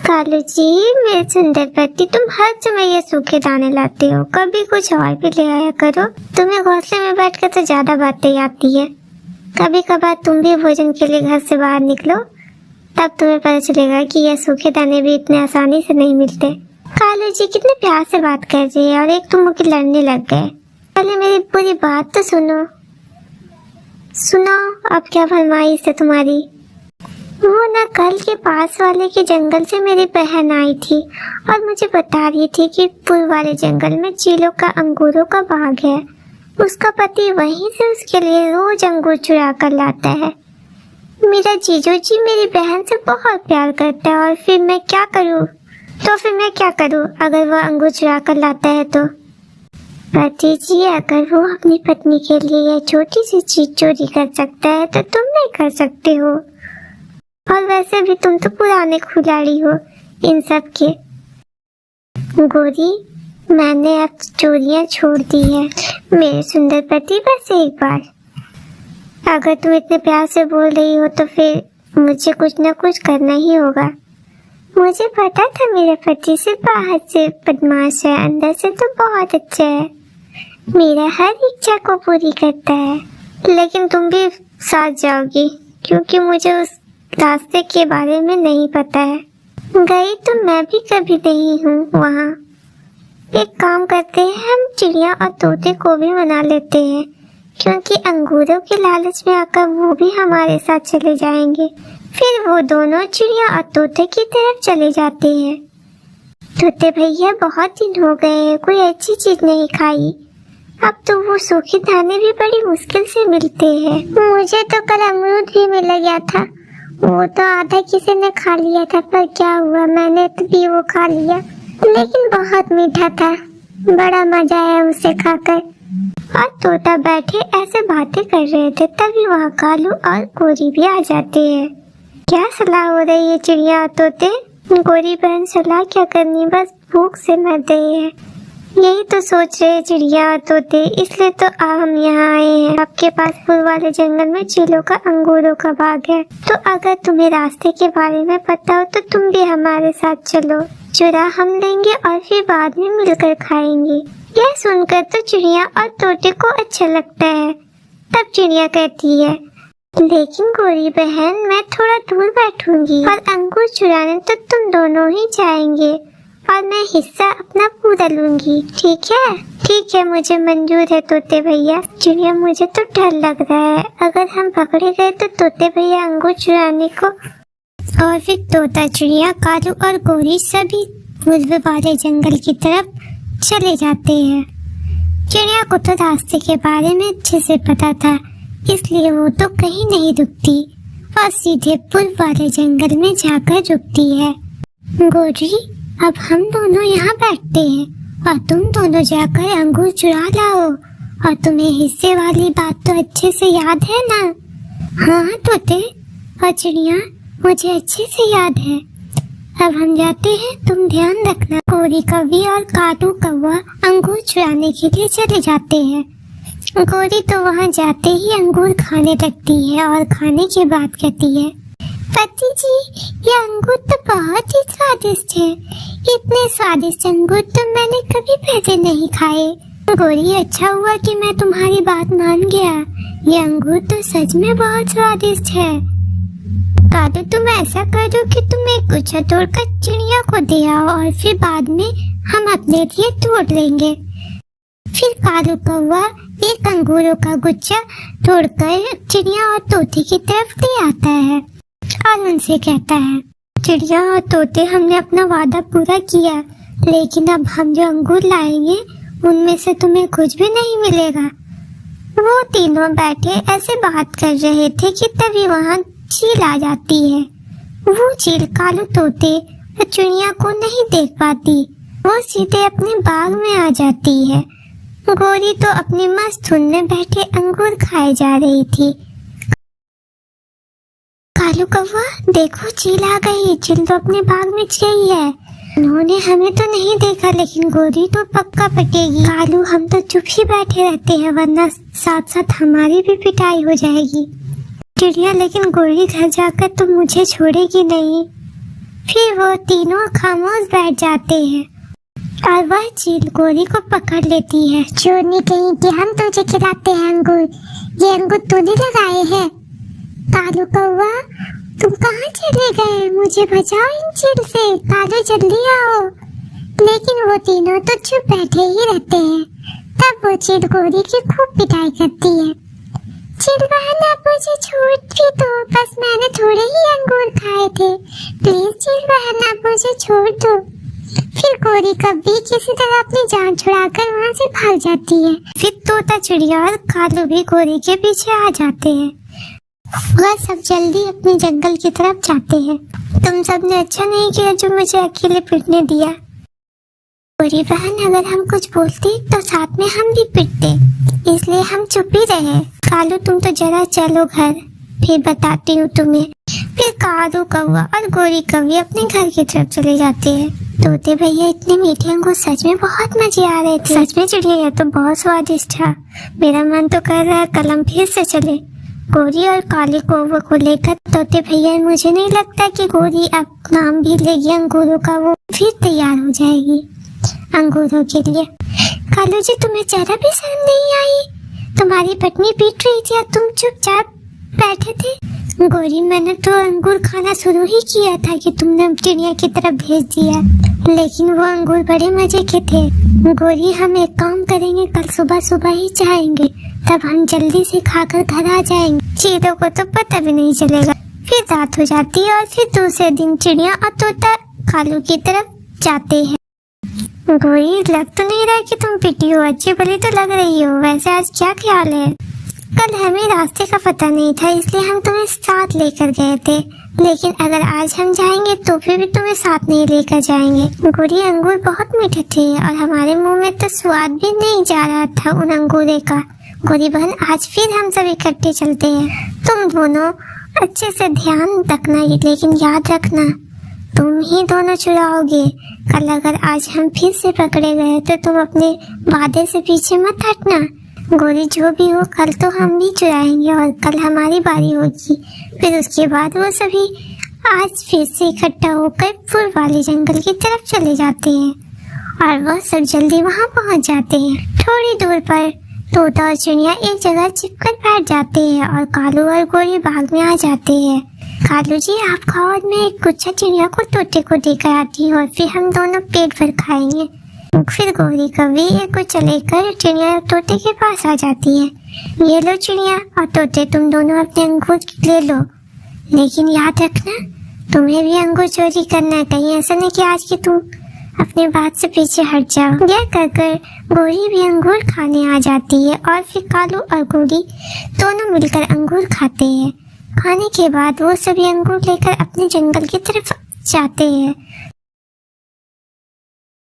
कालू जी, मेरे सुंदर पति, तुम हर समय ये सूखे दाने लाते हो, कभी कुछ और भी ले आया करो। तुम्हें घोंसले में बैठकर तो ज्यादा बातें आती है। कभी कभार तुम भी भोजन के लिए घर से बाहर निकलो, तब तुम्हें पता चलेगा कि ये सूखे दाने भी इतने आसानी से नहीं मिलते। कालू जी कितने प्यार से बात कर रही है और एक तुम मुझे लड़ने लग गए। पहले मेरी पूरी बात तो सुनो। अब क्या फरमाइश है तुम्हारी? वो ना कल के पास वाले के जंगल से मेरी बहन आई थी और मुझे बता रही थी कि पूर्व वाले जंगल में चीलों का अंगूरों का बाग है। उसका पति वहीं से उसके लिए रोज अंगूर चुरा कर लाता है। मेरा जीजू जी मेरी बहन से बहुत प्यार करता है और फिर मैं क्या करूं अगर वो अंगूर चुरा कर लाता है तो? पति जी, अगर वो अपनी पत्नी के लिए छोटी सी चीज चोरी कर सकता है तो तुम नहीं कर सकते हो। और वैसे भी तुम तो पुराने खिलाड़ी हो इन सब के। गोरी, मैंने अब चोरियां छोड़ दी है मेरे सुंदर पति। बस एक बार, अगर तुम इतने प्यार से बोल रही हो तो फिर मुझे कुछ न कुछ करना ही होगा। मुझे पता था मेरा पति सिर्फ बाहर से बदमाश है, अंदर से तो बहुत अच्छा है। मेरा हर इच्छा को पूरी करता है। लेकिन तुम भी साथ जाओगी क्योंकि मुझे उस रास्ते के बारे में नहीं पता है। गई तो मैं भी कभी नहीं हूँ वहाँ। एक काम करते हैं, हम चिड़िया और तोते को भी मना लेते हैं क्योंकि अंगूरों के लालच में आकर वो भी हमारे साथ चले जाएंगे। फिर वो दोनों चिड़िया और तोते की तरफ चले जाते हैं। तोते भैया, बहुत दिन हो गए कोई अच्छी चीज नहीं खाई। अब तो वो सूखे दाने भी बड़ी मुश्किल से मिलते हैं। मुझे तो कल अमरूद भी मिल गया था, वो तो आधा किसी ने खा लिया था, पर क्या हुआ, मैंने तो भी वो खा लिया, लेकिन बहुत मीठा था। बड़ा मजा आया उसे खाकर। और तोता बैठे ऐसे बातें कर रहे थे, तभी वहाँ कालू और गोरी भी आ जाते हैं। क्या सलाह हो रही है चिड़िया और तोते? गोरी बहन, सलाह क्या करनी, बस भूख से मर गए हैं। यही तो सोच रहे चिड़िया और तोते, इसलिए तो हम यहाँ आए हैं। आपके पास फूल वाले जंगल में चीलों का अंगूरों का बाग है, तो अगर तुम्हें रास्ते के बारे में पता हो तो तुम भी हमारे साथ चलो। चुरा हम लेंगे और फिर बाद में मिलकर खाएंगे। यह सुनकर तो चिड़िया और तोते को अच्छा लगता है। तब चिड़िया कहती है, लेकिन गोरी बहन, मैं थोड़ा दूर बैठूंगी और अंगूर चुराने तो तुम दोनों ही जाएंगे और मैं हिस्सा अपना पूरा लूंगी। ठीक है? ठीक है, मुझे मंजूर है तोते भैया। चिड़िया, मुझे तो डर लग रहा है, अगर हम पकड़े गए तो तोते भैया अंगूर चुराने को। और फिर तोता, चिड़िया, कालू और गोरी सभी पूर्व वाले जंगल की तरफ चले जाते हैं। चिड़िया को तो रास्ते के बारे में अच्छे से पता था, इसलिए वो तो कहीं नहीं रुकती और सीधे पूर्व वाले जंगल में जाकर रुकती है। गोरी, अब हम दोनों यहाँ बैठते हैं और तुम दोनों जाकर अंगूर चुरा लाओ। और तुम्हें हिस्से वाली बात तो अच्छे से याद है ना? हाँ तोते और चिड़िया, मुझे अच्छे से याद है। अब हम जाते हैं, तुम ध्यान रखना। गोरी कौवी और कालू कौवा अंगूर चुराने के लिए चले जाते हैं। गोरी तो वहाँ जाते ही अंगूर खाने लगती है और खाने के बाद कहती है, पति जी, ये अंगूर तो बहुत ही स्वादिष्ट है। इतने स्वादिष्ट अंगूर तो मैंने कभी पहले नहीं खाए। गोरी, अच्छा हुआ कि मैं तुम्हारी बात मान गया। ये अंगूर तो सच में बहुत स्वादिष्ट है। कालू, तुम ऐसा करो कि तुम एक गुच्छा तोड़कर चिड़िया को दे आओ और फिर बाद में हम अपने लिए तोड़ लेंगे। फिर कालू कौवा एक अंगूरों का गुच्छा तोड़कर चिड़िया और तोते की तरफ ले आता है और उनसे कहता है, चिड़िया और तोते, हमने अपना वादा पूरा किया, लेकिन अब हम जो अंगूर लाएंगे उनमें से तुम्हें कुछ भी नहीं मिलेगा। वो तीनों बैठे ऐसे बात कर रहे थे कि तभी वहाँ चील आ जाती है। वो चील कालू, तोते और चिड़िया को नहीं देख पाती, वो सीधे अपने बाग में आ जाती है। गोरी तो अपनी मस्त धुन में बैठे अंगूर खाए जा रही थी। कालू कौवा, देखो चील आ गई। चील तो अपने बाग में गई है। उन्होंने हमें तो नहीं देखा, लेकिन गोरी तो पक्का पटेगी। कालू, हम तो चुप ही बैठे रहते हैं, वरना साथ साथ हमारी भी पिटाई हो जाएगी। चिड़िया, लेकिन गोरी घर जाकर तो मुझे छोड़ेगी नहीं। फिर वो तीनों खामोश बैठ जाते हैं और वह चील गोरी को पकड़ लेती है। चोरनी कहीं कि हम तुझे खिलाते हैं अंगूर, ये अंगूर तूने लगाए हैं। कालू कौवा तुम कहाँ चले गए, मुझे बचाओ इन चील से, कालू जल्दी आओ। लेकिन वो तीनों तो चुप बैठे ही रहते हैं। तब वो चील गोरी की खूब पिटाई करती है। चील बहन आप मुझे छोड़ भी दो, बस मैंने थोड़े ही अंगूर खाए थे, प्लीज चील बहन आप मुझे छोड़ दो। फिर गोरी कभी किसी तरह अपनी जान छुड़ाकर वहाँ से भाग जाती है। फिर तोता चिड़िया और कालू भी गोरी के पीछे आ जाते हैं। वह सब जल्दी अपने जंगल की तरफ जाते हैं। तुम सबने अच्छा नहीं किया जो मुझे अकेले पिटने दिया। गोरी बहन अगर हम कुछ बोलते तो साथ में हम भी पिटते, इसलिए हम चुप ही रहे। कालू तुम तो जरा चलो घर, फिर बताती हूँ तुम्हें। फिर कालू कौवा और गोरी कौवी अपने घर की तरफ चले जाते हैं। तोते भैया इतने मीठे अंगूर सच में बहुत मजे आ रहे थे। सच में चिड़िया यह तो बहुत स्वादिष्ट था। मेरा मन तो कर रहा है कलम फिर से चले। गोरी और काले कौवा को लेकर तोते भैया, मुझे नहीं लगता कि गोरी अब नाम भी लेगी अंगूरों का, वो फिर तैयार हो जाएगी अंगूरों के लिए। कालू जी तुम्हें जरा भी शर्म नहीं आई? तुम्हारी पत्नी पीट रही थी और तुम चुपचाप बैठे थे। गोरी मैंने तो अंगूर खाना शुरू ही किया था कि तुमने चिड़िया की तरफ भेज दिया, लेकिन वो अंगूर बड़े मजे के थे। गोरी हम एक काम करेंगे, कल सुबह सुबह ही जाएंगे, तब हम जल्दी से खाकर घर आ जाएंगे। चीलों को तो पता भी नहीं चलेगा। फिर रात हो जाती है और फिर दूसरे दिन चिड़िया और तोता कालू की तरफ जाते हैं। गोरी लग तो नहीं रहा कि तुम पिटी हो, अच्छी भली तो लग रही हो। वैसे आज क्या ख्याल है? कल हमें रास्ते का पता नहीं था, इसलिए हम तुम्हें साथ लेकर गए थे, लेकिन अगर आज हम जाएंगे तो फिर भी तुम्हें साथ नहीं लेकर जाएंगे। गोरी अंगूर बहुत मीठे थे और हमारे मुंह में तो स्वाद भी नहीं जा रहा था उन अंगूरे का। गोरी बहन आज फिर हम सब इकट्ठे चलते हैं। तुम दोनों अच्छे से ध्यान रखना, लेकिन याद रखना तुम ही दोनों चुराओगे। कल अगर आज हम फिर से पकड़े गए तो तुम अपने वादे से पीछे मत हटना। गोरी जो भी हो, कल तो हम भी चुराएंगे और कल हमारी बारी होगी। फिर उसके बाद वो सभी आज फिर से इकट्ठा होकर पूर्व वाले जंगल की तरफ चले जाते हैं और वह सब जल्दी वहां पहुंच जाते हैं। थोड़ी दूर पर तोता और चिड़िया एक जगह चिपकर बैठ जाते हैं और कालू और गोरी बाग में आ जाते हैं। कालू जी आप खाओ और मैं एक गुच्छा चिड़िया को तोते को देकर आती हूँ और फिर हम दोनों पेट भर खाएंगे। फिर गोरी कभी एक गुच्छा लेकर चिड़िया और तोते के पास आ जाती है। ये लो चिड़िया और तोते, तुम दोनों अपने अंगूर ले लो, लेकिन याद रखना तुम्हें भी अंगूर चोरी करना है, कहीं ऐसा नहीं कि आज की तुम अपने बात से पीछे हट जाओ। यह कहकर गोरी भी अंगूर खाने आ जाती है और फिर कालू और गोरी दोनों मिलकर अंगूर खाते हैं। खाने के बाद वो सभी अंगूर लेकर अपने जंगल की तरफ जाते हैं।